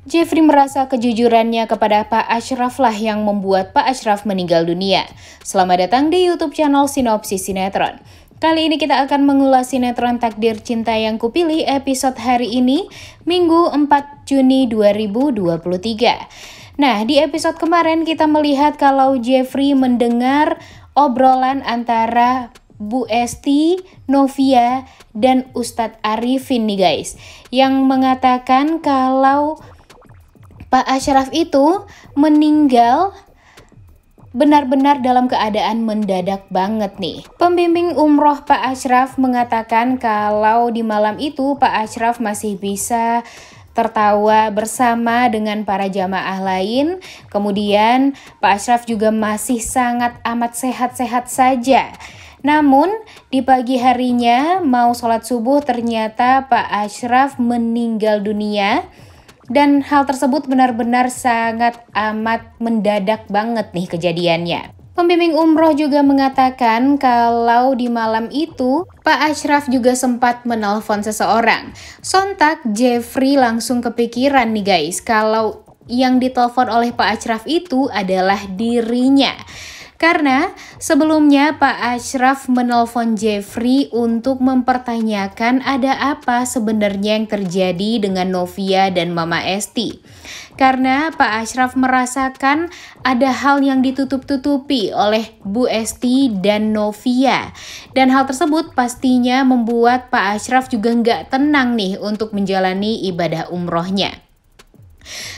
Jeffrey merasa kejujurannya kepada Pak Ashraf lah yang membuat Pak Ashraf meninggal dunia. Selamat datang di YouTube channel Sinopsis Sinetron. Kali ini kita akan mengulas sinetron Takdir Cinta Yang Kupilih episode hari ini, Minggu 4 Juni 2023. Nah, di episode kemarin kita melihat kalau Jeffrey mendengar obrolan antara Bu Esti, Novia, dan Ustadz Arifin nih guys, yang mengatakan kalau Pak Ashraf itu meninggal benar-benar dalam keadaan mendadak banget nih. Pembimbing umroh Pak Ashraf mengatakan kalau di malam itu Pak Ashraf masih bisa tertawa bersama dengan para jamaah lain. Kemudian Pak Ashraf juga masih sangat amat sehat-sehat saja. Namun di pagi harinya mau sholat subuh ternyata Pak Ashraf meninggal dunia. Dan hal tersebut benar-benar sangat amat mendadak banget nih kejadiannya. Pembimbing umroh juga mengatakan kalau di malam itu Pak Ashraf juga sempat menelpon seseorang. Sontak Jeffrey langsung kepikiran nih guys, kalau yang ditelepon oleh Pak Ashraf itu adalah dirinya. Karena sebelumnya Pak Ashraf menelpon Jeffrey untuk mempertanyakan ada apa sebenarnya yang terjadi dengan Novia dan Mama Esti. Karena Pak Ashraf merasakan ada hal yang ditutup-tutupi oleh Bu Esti dan Novia. Dan hal tersebut pastinya membuat Pak Ashraf juga nggak tenang nih untuk menjalani ibadah umrohnya.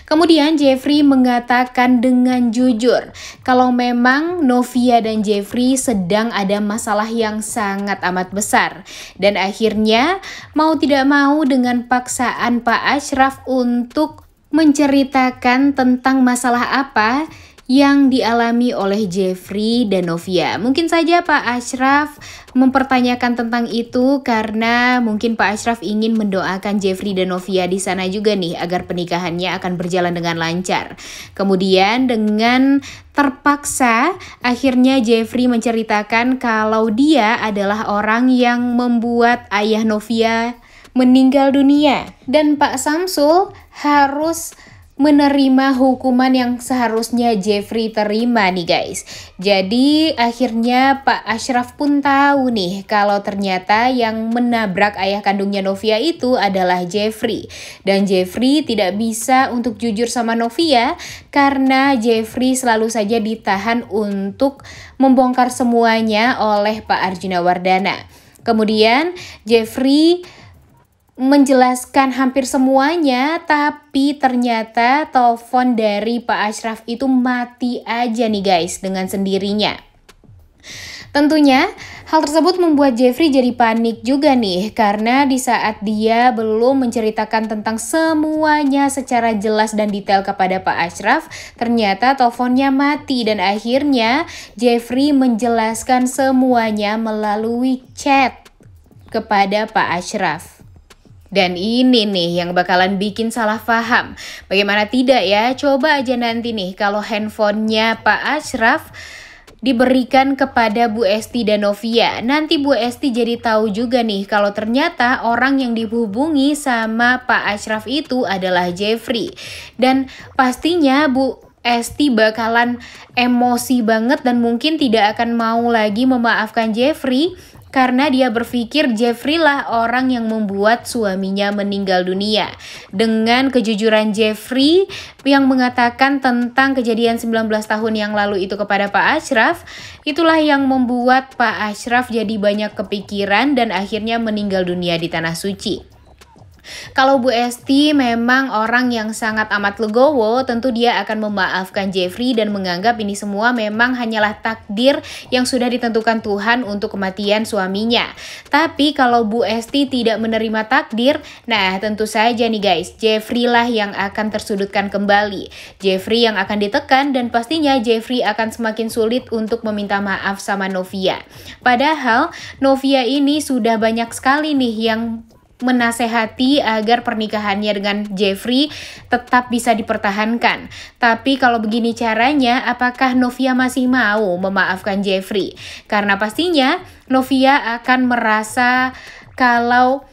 Kemudian Jeffrey mengatakan dengan jujur kalau memang Novia dan Jeffrey sedang ada masalah yang sangat amat besar. Dan akhirnya mau tidak mau dengan paksaan Pak Ashraf untuk menceritakan tentang masalah apa yang dialami oleh Jeffrey dan Novia. Mungkin saja Pak Ashraf mempertanyakan tentang itu karena mungkin Pak Ashraf ingin mendoakan Jeffrey dan Novia di sana juga nih agar pernikahannya akan berjalan dengan lancar. Kemudian dengan terpaksa akhirnya Jeffrey menceritakan kalau dia adalah orang yang membuat ayah Novia meninggal dunia dan Pak Samsul harus menerima hukuman yang seharusnya Jeffrey terima nih guys. Jadi akhirnya Pak Ashraf pun tahu nih kalau ternyata yang menabrak ayah kandungnya Novia itu adalah Jeffrey. Dan Jeffrey tidak bisa untuk jujur sama Novia karena Jeffrey selalu saja ditahan untuk membongkar semuanya oleh Pak Arjuna Wardana. Kemudian Jeffrey menjelaskan hampir semuanya, tapi ternyata telepon dari Pak Ashraf itu mati aja nih guys dengan sendirinya. Tentunya hal tersebut membuat Jeffrey jadi panik juga nih karena di saat dia belum menceritakan tentang semuanya secara jelas dan detail kepada Pak Ashraf, ternyata teleponnya mati dan akhirnya Jeffrey menjelaskan semuanya melalui chat kepada Pak Ashraf. Dan ini nih yang bakalan bikin salah paham. Bagaimana tidak ya? Coba aja nanti nih kalau handphonenya Pak Ashraf diberikan kepada Bu Esti dan Novia. Nanti Bu Esti jadi tahu juga nih kalau ternyata orang yang dihubungi sama Pak Ashraf itu adalah Jeffrey. Dan pastinya Bu Esti bakalan emosi banget dan mungkin tidak akan mau lagi memaafkan Jeffrey. Karena dia berpikir Jeffrey lah orang yang membuat suaminya meninggal dunia. Dengan kejujuran Jeffrey yang mengatakan tentang kejadian 19 tahun yang lalu itu kepada Pak Ashraf, itulah yang membuat Pak Ashraf jadi banyak kepikiran dan akhirnya meninggal dunia di Tanah Suci. Kalau Bu Esti memang orang yang sangat amat legowo, tentu dia akan memaafkan Jeffrey dan menganggap ini semua memang hanyalah takdir yang sudah ditentukan Tuhan untuk kematian suaminya. Tapi kalau Bu Esti tidak menerima takdir, nah tentu saja nih guys, Jeffrey lah yang akan tersudutkan kembali. Jeffrey yang akan ditekan dan pastinya Jeffrey akan semakin sulit untuk meminta maaf sama Novia. Padahal Novia ini sudah banyak sekali nih yang menasehati agar pernikahannya dengan Jeffrey tetap bisa dipertahankan. Tapi kalau begini caranya, apakah Novia masih mau memaafkan Jeffrey? Karena pastinya Novia akan merasa kalau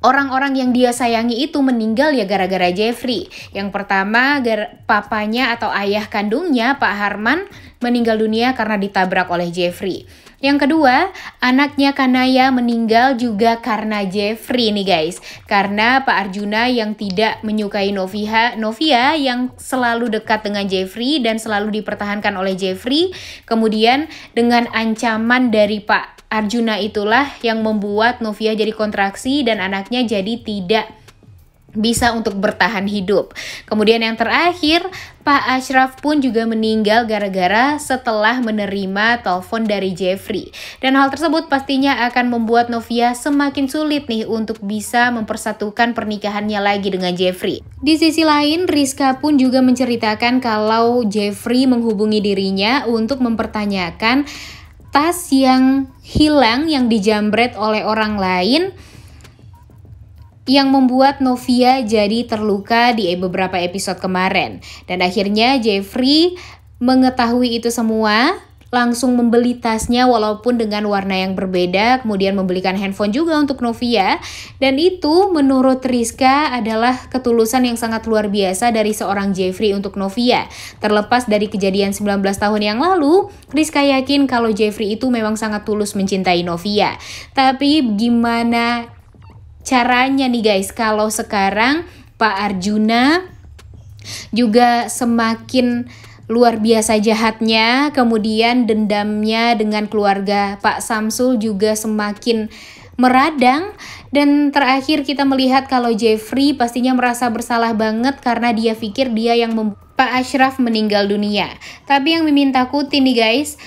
orang-orang yang dia sayangi itu meninggal ya gara-gara Jeffrey. Yang pertama, papanya atau ayah kandungnya, Pak Harman, meninggal dunia karena ditabrak oleh Jeffrey. Yang kedua, anaknya Kanaya meninggal juga karena Jeffrey nih guys. Karena Pak Arjuna yang tidak menyukai Novia yang selalu dekat dengan Jeffrey dan selalu dipertahankan oleh Jeffrey. Kemudian dengan ancaman dari Pak Arjuna itulah yang membuat Novia jadi kontraksi dan anaknya jadi tidak bisa untuk bertahan hidup. Kemudian yang terakhir, Pak Ashraf pun juga meninggal gara-gara setelah menerima telepon dari Jeffrey. Dan hal tersebut pastinya akan membuat Novia semakin sulit nih untuk bisa mempersatukan pernikahannya lagi dengan Jeffrey. Di sisi lain, Rizka pun juga menceritakan kalau Jeffrey menghubungi dirinya untuk mempertanyakan tas yang hilang yang dijambret oleh orang lain yang membuat Novia jadi terluka di beberapa episode kemarin. Dan akhirnya Jeffrey mengetahui itu semua, langsung membeli tasnya walaupun dengan warna yang berbeda, kemudian membelikan handphone juga untuk Novia. Dan itu menurut Rizka adalah ketulusan yang sangat luar biasa dari seorang Jeffrey untuk Novia. Terlepas dari kejadian 19 tahun yang lalu, Rizka yakin kalau Jeffrey itu memang sangat tulus mencintai Novia. Tapi gimana caranya nih guys kalau sekarang Pak Arjuna juga semakin luar biasa jahatnya, kemudian dendamnya dengan keluarga Pak Samsul juga semakin meradang. Dan terakhir kita melihat kalau Jeffrey pastinya merasa bersalah banget karena dia pikir dia yang Pak Ashraf meninggal dunia. Tapi yang Mimin takutin nih guys,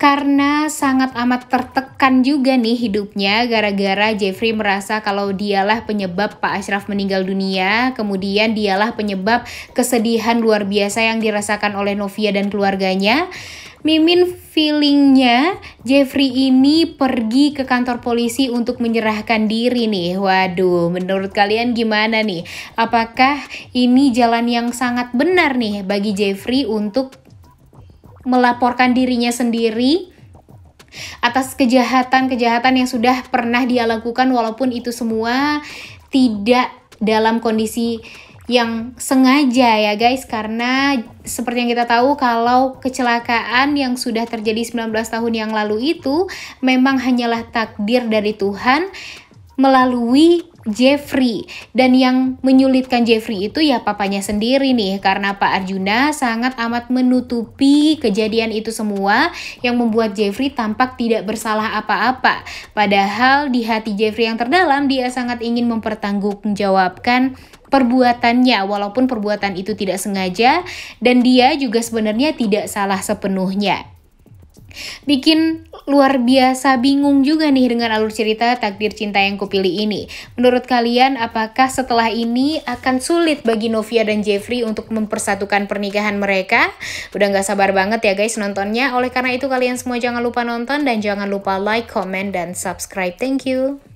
karena sangat amat tertekan juga nih hidupnya gara-gara Jeffrey merasa kalau dialah penyebab Pak Ashraf meninggal dunia, kemudian dialah penyebab kesedihan luar biasa yang dirasakan oleh Novia dan keluarganya. Mimin feelingnya Jeffrey ini pergi ke kantor polisi untuk menyerahkan diri nih. Waduh, menurut kalian gimana nih? Apakah ini jalan yang sangat benar nih bagi Jeffrey untuk melaporkan dirinya sendiri atas kejahatan-kejahatan yang sudah pernah dia lakukan, walaupun itu semua tidak dalam kondisi yang sengaja ya guys, karena seperti yang kita tahu kalau kecelakaan yang sudah terjadi 19 tahun yang lalu itu memang hanyalah takdir dari Tuhan melalui Jeffrey. Dan yang menyulitkan Jeffrey itu ya papanya sendiri nih, karena Pak Arjuna sangat amat menutupi kejadian itu semua yang membuat Jeffrey tampak tidak bersalah apa-apa. Padahal di hati Jeffrey yang terdalam dia sangat ingin mempertanggungjawabkan perbuatannya walaupun perbuatan itu tidak sengaja dan dia juga sebenarnya tidak salah sepenuhnya. Bikin luar biasa bingung juga nih dengan alur cerita Takdir Cinta Yang Kupilih ini. Menurut kalian apakah setelah ini akan sulit bagi Novia dan Jeffrey untuk mempersatukan pernikahan mereka? Udah gak sabar banget ya guys nontonnya. Oleh karena itu kalian semua jangan lupa nonton dan jangan lupa like, comment, dan subscribe. Thank you.